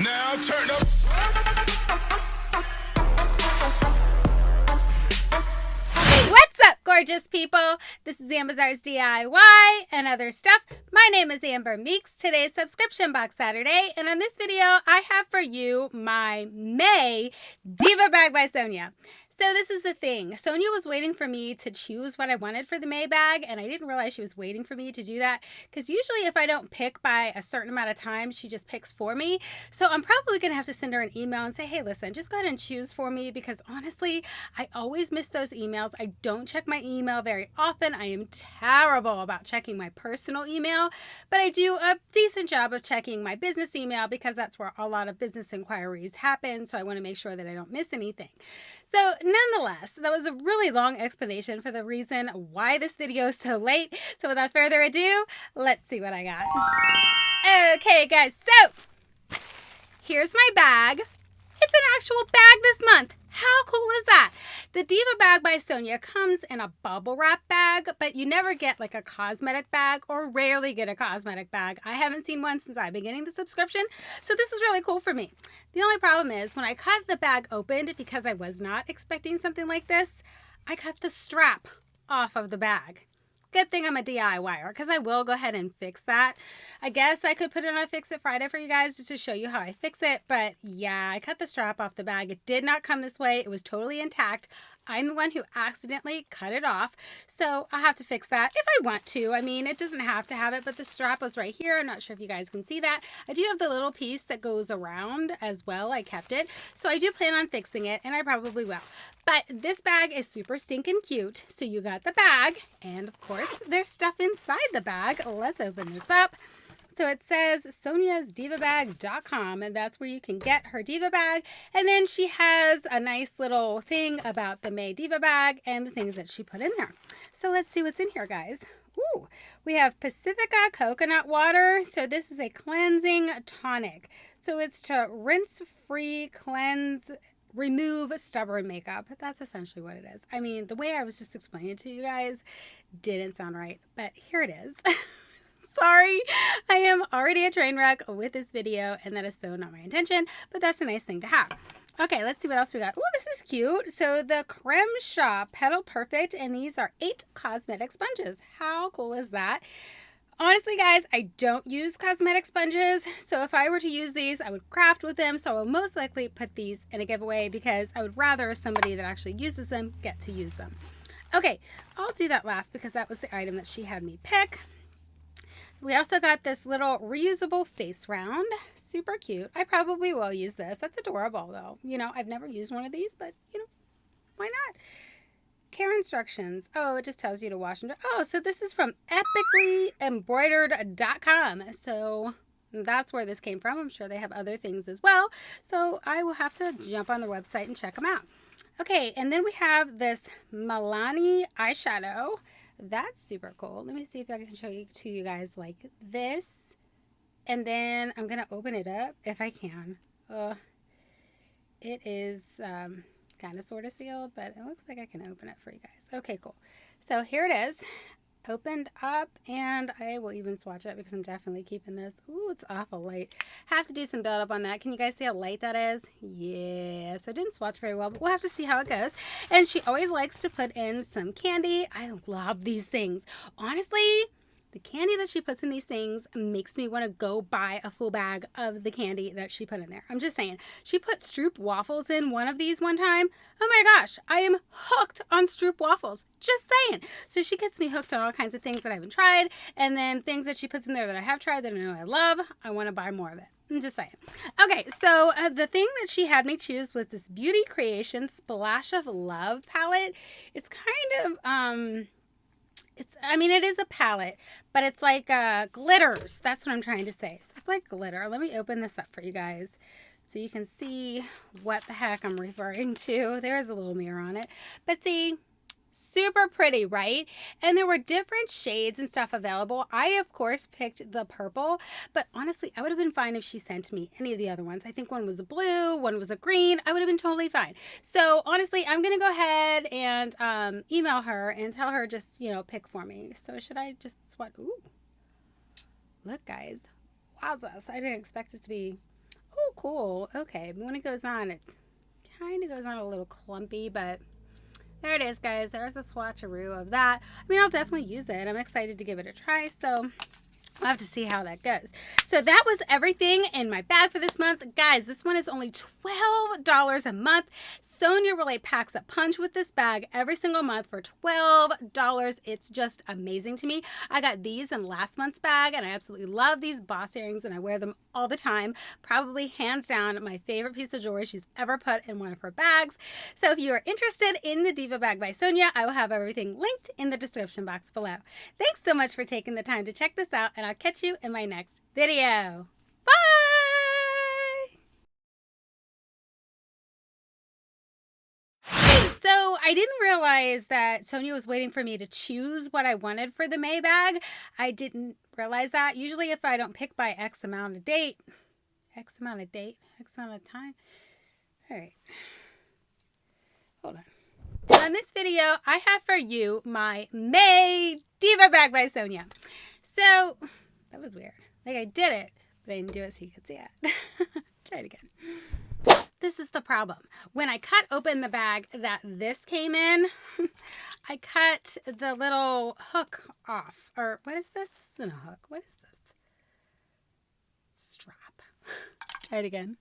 Now turn up. What's up, gorgeous people? This is Amber's DIY and other stuff. My name is Amber Meeks. Today's Subscription Box Saturday, and in this video, I have for you my May Diva Bag by Sonya. So this is the thing. Sonya was waiting for me to choose what I wanted for the May bag, and I didn't realize she was waiting for me to do that, because usually if I don't pick by a certain amount of time, she just picks for me. So I'm probably going to have to send her an email and say, hey, listen, just go ahead and choose for me, because honestly, I always miss those emails. I don't check my email very often. I am terrible about checking my personal email, but I do a decent job of checking my business email because that's where a lot of business inquiries happen. So I want to make sure that I don't miss anything. So nonetheless, that was a really long explanation for the reason why this video is so late. So without further ado, let's see what I got. Okay, guys, so here's my bag. It's an actual bag this month. How cool is that? The Diva Bag by Sonya comes in a bubble wrap bag, but you never get like a cosmetic bag, or rarely get a cosmetic bag. I haven't seen one since I've been getting the subscription, so this is really cool for me. The only problem is when I cut the bag open, because I was not expecting something like this, I cut the strap off of the bag. Good thing I'm a DIYer, because I will go ahead and fix that. I guess I could put it on a Fix It Friday for you guys just to show you how I fix it. But yeah, I cut the strap off the bag. It did not come this way. It was totally intact. I'm the one who accidentally cut it off. So I'll have to fix that if I want to. I mean, it doesn't have to have it, but the strap was right here. I'm not sure if you guys can see that. I do have the little piece that goes around as well. I kept it. So I do plan on fixing it, and I probably will. But this bag is super stinking cute. So you got the bag, and of course, there's stuff inside the bag. Let's open this up. So it says sonyasdivabag.com, and that's where you can get her Diva Bag. And then she has a nice little thing about the May Diva Bag and the things that she put in there. So let's see what's in here, guys. Ooh, we have Pacifica coconut water. So this is a cleansing tonic. So it's to rinse-free, cleanse, remove stubborn makeup. That's essentially what it is. I mean, the way I was just explaining it to you guys didn't sound right, but here it is. Sorry, I am already a train wreck with this video, and that is so not my intention, but that's a nice thing to have. Okay, let's see what else we got. Oh, this is cute. So the Creme Shop Petal Perfect, and these are 8 cosmetic sponges. How cool is that? Honestly, guys, I don't use cosmetic sponges, so if I were to use these, I would craft with them, so I will most likely put these in a giveaway because I would rather somebody that actually uses them get to use them. Okay, I'll do that last because that was the item that she had me pick. We also got this little reusable face round. Super cute. I probably will use this. That's adorable, though. You know, I've never used one of these, but, you know, why not? Care instructions. Oh, it just tells you to wash them. Oh, so this is from epicallyembroidered.com. So that's where this came from. I'm sure they have other things as well. So I will have to jump on their website and check them out. Okay, and then we have this Milani eyeshadow. That's super cool. Let me see if I can show you to you guys like this. And then I'm going to open it up if I can. It is kind of sort of sealed, but it looks like I can open it for you guys. Okay, cool. So here it is. Opened up, and I will even swatch it because I'm definitely keeping this. Ooh, it's awful light. Have to do some build up on that. Can you guys see how light that is? Yeah, so it didn't swatch very well, but we'll have to see how it goes. And she always likes to put in some candy. I love these things. Honestly, the candy that she puts in these things makes me want to go buy a full bag of the candy that she put in there. I'm just saying. She put Stroop waffles in one of these one time. Oh my gosh, I am hooked on Stroop waffles. Just saying. So she gets me hooked on all kinds of things that I haven't tried, and then things that she puts in there that I have tried that I know I love. I want to buy more of it. I'm just saying. Okay, so the thing that she had me choose was this Beauty Creation Splash of Love palette. It's kind of, it is a palette, but it's like glitters. That's what I'm trying to say. So it's like glitter. Let me open this up for you guys so you can see what the heck I'm referring to. There is a little mirror on it. But see, super pretty, right? And there were different shades and stuff available. I, of course, picked the purple, but honestly, I would have been fine if she sent me any of the other ones. I think one was a blue, one was a green. I would have been totally fine. So honestly, I'm going to go ahead and email her and tell her just, pick for me. So should I just swatch? Ooh, look, guys. Wowzers. I didn't expect it to be. Oh, cool. Okay, but when it goes on, it kind of goes on a little clumpy, but there it is, guys. There's a swatcheroo of that. I mean, I'll definitely use it. I'm excited to give it a try, so I'll have to see how that goes. So that was everything in my bag for this month. Guys, this one is only $12 a month. Sonya really packs a punch with this bag every single month for $12. It's just amazing to me. I got these in last month's bag, and I absolutely love these boss earrings, and I wear them all the time. Probably hands down my favorite piece of jewelry she's ever put in one of her bags. So if you are interested in the Diva Bag by Sonya, I will have everything linked in the description box below. Thanks so much for taking the time to check this out, and I'll catch you in my next video. Bye! So I didn't realize that Sonya was waiting for me to choose what I wanted for the May bag. I didn't realize that. Usually if I don't pick by X amount of time. All right. Hold on. On this video, I have for you my May Diva Bag by Sonya. So that was weird. Like, I did it, but I didn't do it so you could see it. Try it again. This is the problem. When I cut open the bag that this came in, I cut the little hook off. Or what is this? This isn't a hook. What is this? Strap. Try it again.